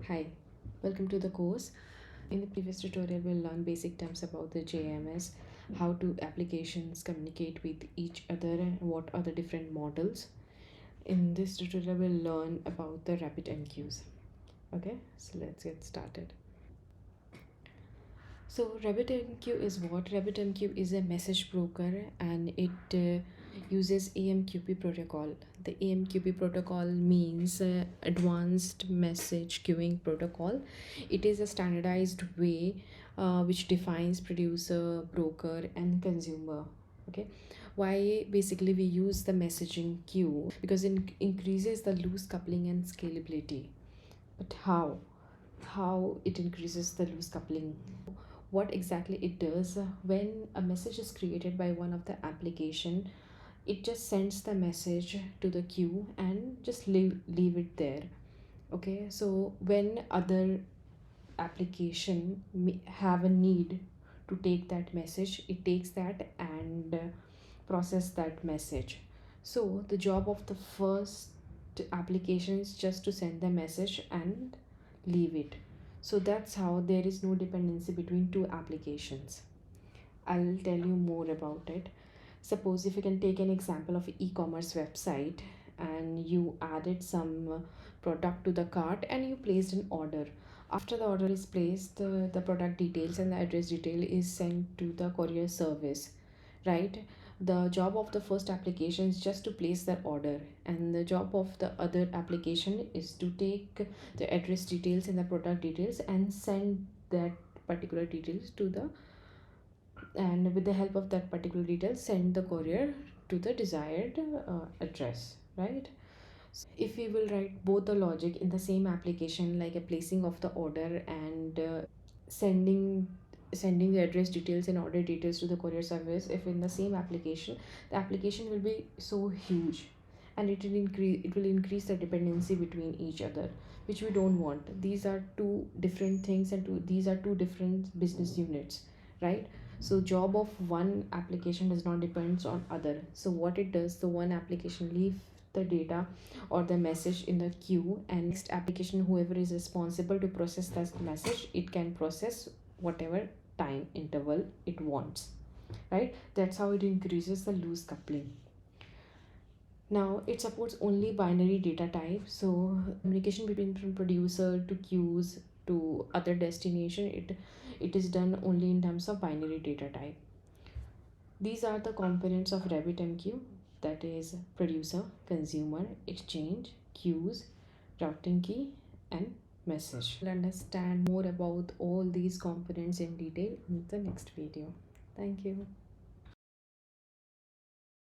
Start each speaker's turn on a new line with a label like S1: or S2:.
S1: Hi, welcome to the course. In the previous tutorial, we'll learn basic terms about the JMS, how two applications communicate with each other, and what are the different models. In this tutorial, we'll learn about the RabbitMQs. Okay, so let's get started. So RabbitMQ is what? RabbitMQ is a message broker and it uses AMQP protocol. The AMQP protocol means Advanced Message Queuing Protocol. It is a standardized way which defines producer, broker, and consumer. Okay, why basically we use the messaging queue? Because it increases the loose coupling and scalability. But how it increases the loose coupling? What exactly it does? When a message is created by one of the application, it just sends the message to the queue and just leave it there. Okay, so when other application have a need to take that message, it takes that and process that message. So the job of the first application is just to send the message and leave it. So that's how there is no dependency between two applications. I'll tell you more about it. Suppose if you can take an example of e-commerce website and you added some product to the cart and you placed an order. After the order is placed, the product details and the address detail is sent to the courier service, right? The job of the first application is just to place the order, and the job of the other application is to take the address details and the product details and send that particular details to the, and with the help of that particular detail send the courier to the desired address, right? So if we will write both the logic in the same application, like a placing of the order and sending sending the address details and order details to the courier service, if in the same application, the application will be so huge and it will increase the dependency between each other, which we don't want. These are two different things and these are two different business units, right? So job of one application does not depends on other. So what it does, the one application leave the data or the message in the queue, and next application, whoever is responsible to process that message, it can process whatever time interval it wants, right? That's how it increases the loose coupling. Now it supports only binary data type, so communication between from producer to queues to other destination, it is done only in terms of binary data type. These are the components of RabbitMQ, that is producer, consumer, exchange, queues, routing key, and message. We'll understand more about all these components in detail in the next video. Thank you.